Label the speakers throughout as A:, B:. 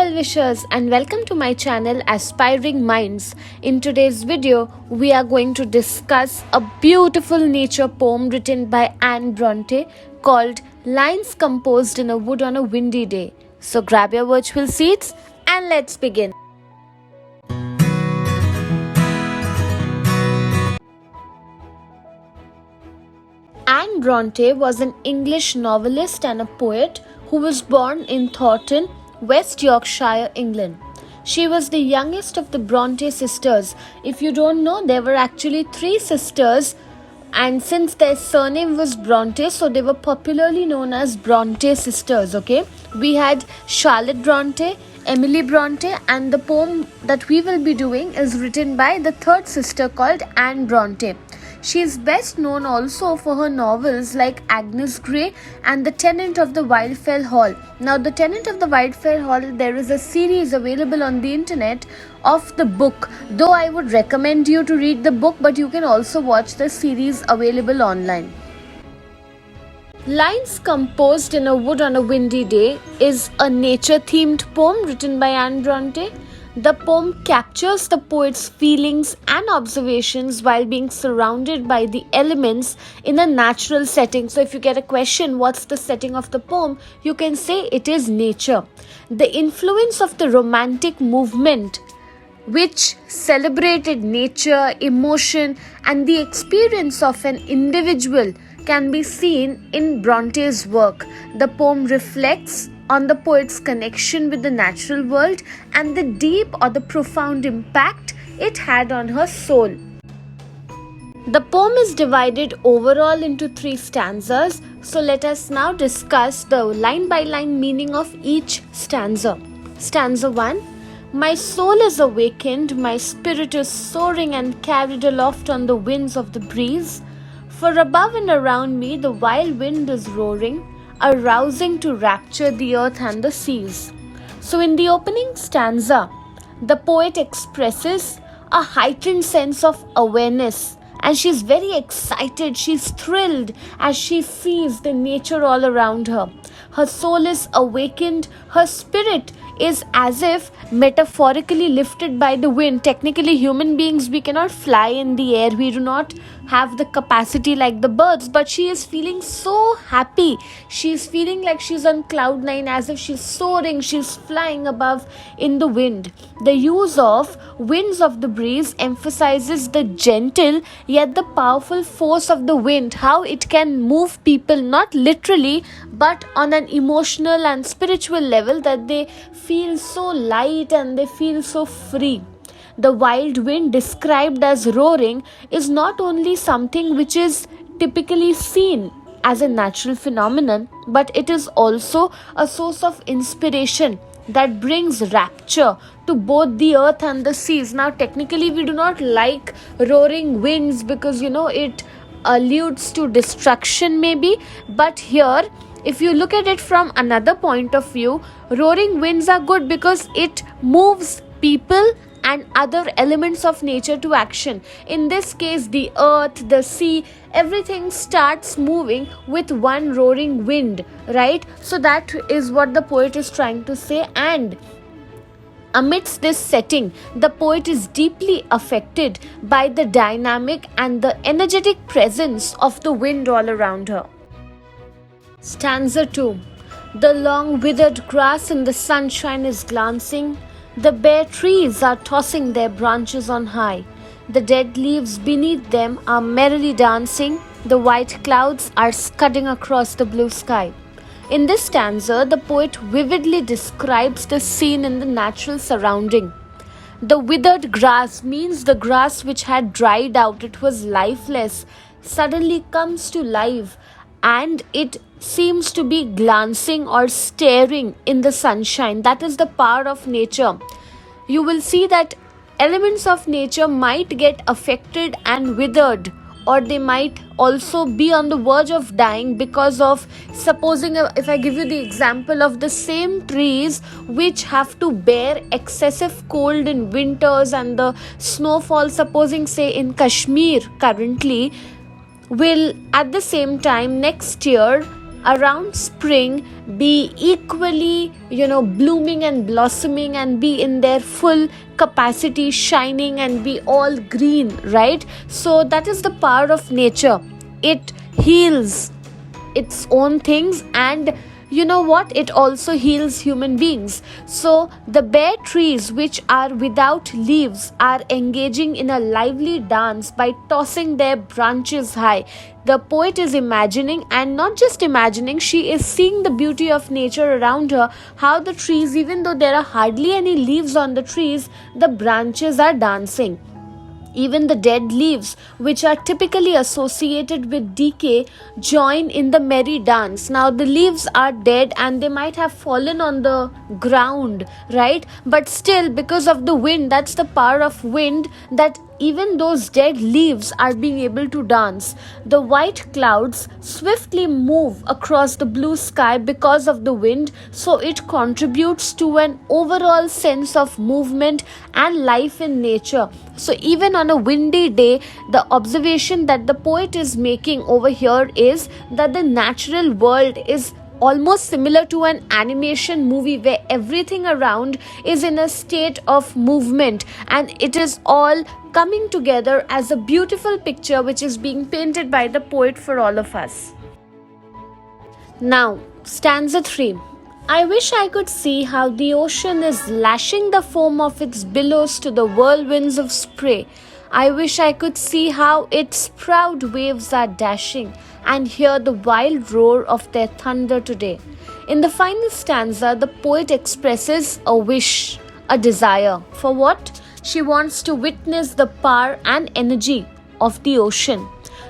A: well-wishers and welcome to my channel Aspiring Minds. In today's video, we are going to discuss a beautiful nature poem written by Anne Bronte called Lines Composed in a Wood on a Windy Day. So grab your virtual seats and let's begin. Anne Bronte was an English novelist and a poet who was born in Thornton, West Yorkshire, England. She was the youngest of the Bronte sisters. If you don't know, there were actually 3 sisters, and since their surname was Bronte, so they were popularly known as Bronte sisters, okay? We had Charlotte Bronte, Emily Bronte, and the poem that we will be doing is written by the 3rd sister called Anne Bronte. She is best known also for her novels like Agnes Grey and The Tenant of the Wildfell Hall. Now, The Tenant of the Wildfell Hall, there is a series available on the internet of the book. Though I would recommend you to read the book, but you can also watch the series available online. Lines Composed in a Wood on a Windy Day is a nature-themed poem written by Anne Bronte. The poem captures the poet's feelings and observations while being surrounded by the elements in a natural setting. So if you get a question, what's the setting of the poem? You can say it is nature. The influence of the Romantic movement, which celebrated nature, emotion, and the experience of an individual, can be seen in Bronte's work. The poem reflects on the poet's connection with the natural world and the deep or the profound impact it had on her soul. The poem is divided overall into 3 stanzas, so let us now discuss the line-by-line meaning of each stanza. Stanza 1. My soul is awakened, my spirit is soaring and carried aloft on the winds of the breeze. For above and around me the wild wind is roaring, arousing to rapture the earth and the seas. So in the opening stanza, the poet expresses a heightened sense of awareness, and she's very excited, she's thrilled as she feels the nature all around her. Her soul is awakened, her spirit is as if metaphorically lifted by the wind. Technically, human beings, we cannot fly in the air, we do not have the capacity like the birds, but she is feeling so happy. She is feeling like she's on cloud 9, as if she's soaring, she's flying above in the wind. The use of winds of the breeze emphasizes the gentle yet the powerful force of the wind, how it can move people, not literally but on an emotional and spiritual level, that they feel so light and they feel so free. The wild wind, described as roaring, is not only something which is typically seen as a natural phenomenon, but it is also a source of inspiration that brings rapture to both the earth and the seas. Now, technically, we do not like roaring winds because, it alludes to destruction maybe, but here, if you look at it from another point of view, roaring winds are good because it moves people and other elements of nature to action. In this case, the earth, the sea, everything starts moving with one roaring wind, right? So that is what the poet is trying to say, and amidst this setting, the poet is deeply affected by the dynamic and the energetic presence of the wind all around her. Stanza 2. The long withered grass in the sunshine is glancing. The bare trees are tossing their branches on high. The dead leaves beneath them are merrily dancing. The white clouds are scudding across the blue sky. In this stanza, the poet vividly describes the scene in the natural surrounding. The withered grass means the grass which had dried out, it was lifeless, suddenly comes to life, and it seems to be glancing or staring in the sunshine. That is the power of nature. You will see that elements of nature might get affected and withered, or they might also be on the verge of dying because of, supposing if I give you the example of the same trees which have to bear excessive cold in winters and the snowfall, supposing say in Kashmir currently, will at the same time next year around spring be equally, blooming and blossoming and be in their full capacity, shining and be all green, right? So that is the power of nature. It heals its own things, and you know what, it also heals human beings. So the bare trees which are without leaves are engaging in a lively dance by tossing their branches high. The poet is imagining, and not just imagining, she is seeing the beauty of nature around her, how the trees, even though there are hardly any leaves on the trees, the branches are dancing. Even the dead leaves, which are typically associated with decay, join in the merry dance. Now, the leaves are dead and they might have fallen on the ground, right? But still, because of the wind, that's the power of wind, that even those dead leaves are being able to dance. The white clouds swiftly move across the blue sky because of the wind, so it contributes to an overall sense of movement and life in nature. So even on a windy day, the observation that the poet is making over here is that the natural world is almost similar to an animation movie where everything around is in a state of movement, and it is all coming together as a beautiful picture which is being painted by the poet for all of us. Now, stanza 3. I wish I could see how the ocean is lashing the foam of its billows to the whirlwinds of spray. I wish I could see how its proud waves are dashing and hear the wild roar of their thunder today. In the final stanza, the poet expresses a wish, a desire. For what? She wants to witness the power and energy of the ocean.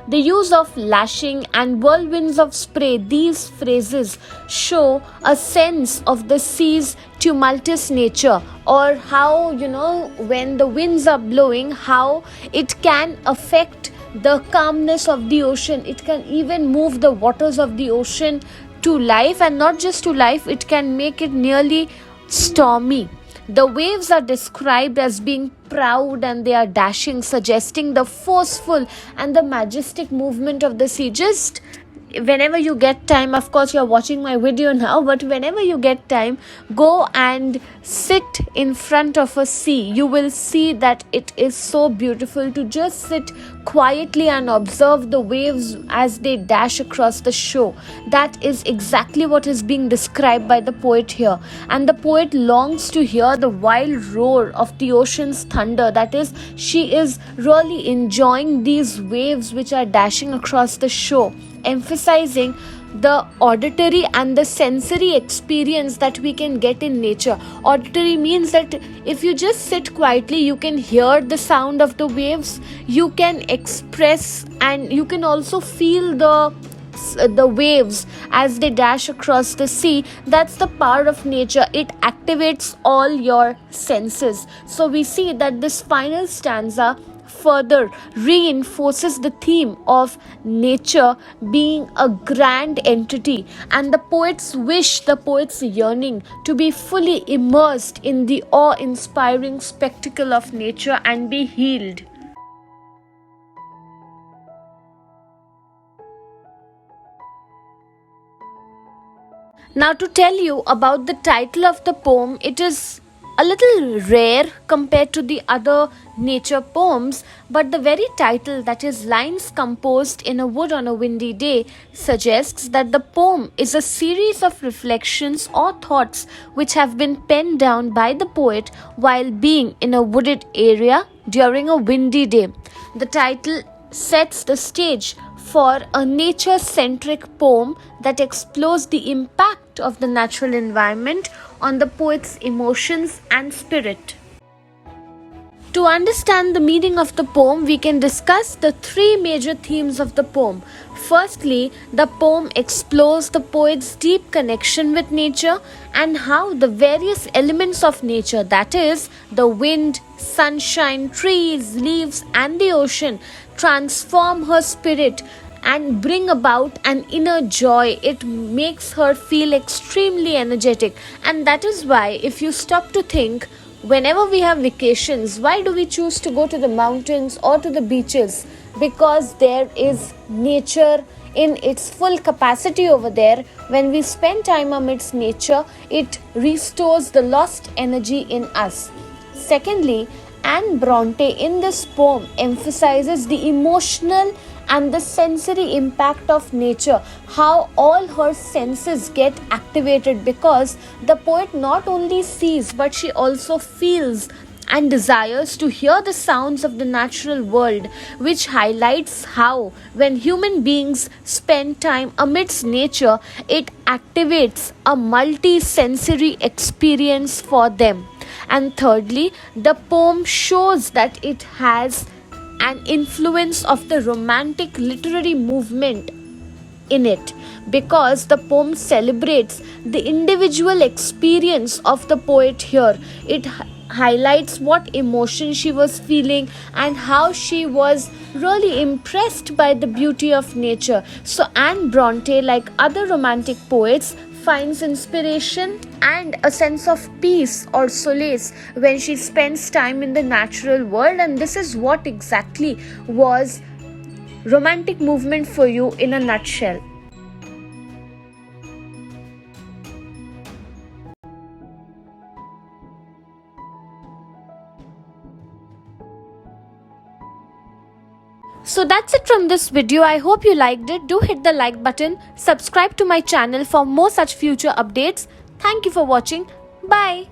A: The use of lashing and whirlwinds of spray, these phrases show a sense of the sea's tumultuous nature, or how, when the winds are blowing, how it can affect the calmness of the ocean. It can even move the waters of the ocean to life, and not just to life, it can make it nearly stormy. The waves are described as being proud and they are dashing, suggesting the forceful and the majestic movement of the sea. Just whenever you get time, of course you're watching my video now, but whenever you get time, go and sit in front of a sea. You will see that it is so beautiful to just sit quietly and observe the waves as they dash across the shore. That is exactly what is being described by the poet here, and the poet longs to hear the wild roar of the ocean's thunder. That is, she is really enjoying these waves which are dashing across the shore, emphasizing the auditory and the sensory experience that we can get in nature. Auditory means that if you just sit quietly, you can hear the sound of the waves, you can express, and you can also feel the waves as they dash across the sea. That's the power of nature. It activates all your senses. So we see that this final stanza further reinforces the theme of nature being a grand entity, and the poet's wish, the poet's yearning to be fully immersed in the awe-inspiring spectacle of nature and be healed. Now, to tell you about the title of the poem, it is a little rare compared to the other nature poems, but the very title, that is Lines Composed in a Wood on a Windy Day, suggests that the poem is a series of reflections or thoughts which have been penned down by the poet while being in a wooded area during a windy day. The title sets the stage for a nature-centric poem that explores the impact of the natural environment on the poet's emotions and spirit. To understand the meaning of the poem, we can discuss the three major themes of the poem. Firstly, the poem explores the poet's deep connection with nature and how the various elements of nature, that is, the wind, sunshine, trees, leaves, and the ocean, transform her spirit and bring about an inner joy. It makes her feel extremely energetic, and that is why, if you stop to think, whenever we have vacations, why do we choose to go to the mountains or to the beaches? Because there is nature in its full capacity over there. When we spend time amidst nature, it restores the lost energy in us. Secondly, Anne Bronte in this poem emphasizes the emotional and the sensory impact of nature, how all her senses get activated, because the poet not only sees but she also feels and desires to hear the sounds of the natural world, which highlights how, when human beings spend time amidst nature, it activates a multi sensory experience for them. And thirdly, the poem shows that it has an influence of the romantic literary movement in it, because the poem celebrates the individual experience of the poet here. It highlights what emotion she was feeling and how she was really impressed by the beauty of nature. So Anne Bronte, like other romantic poets, finds inspiration and a sense of peace or solace when she spends time in the natural world, and this is what exactly was romantic movement for you in a nutshell. So that's it from this video. I hope you liked it. Do hit the like button, subscribe to my channel for more such future updates. Thank you for watching. Bye.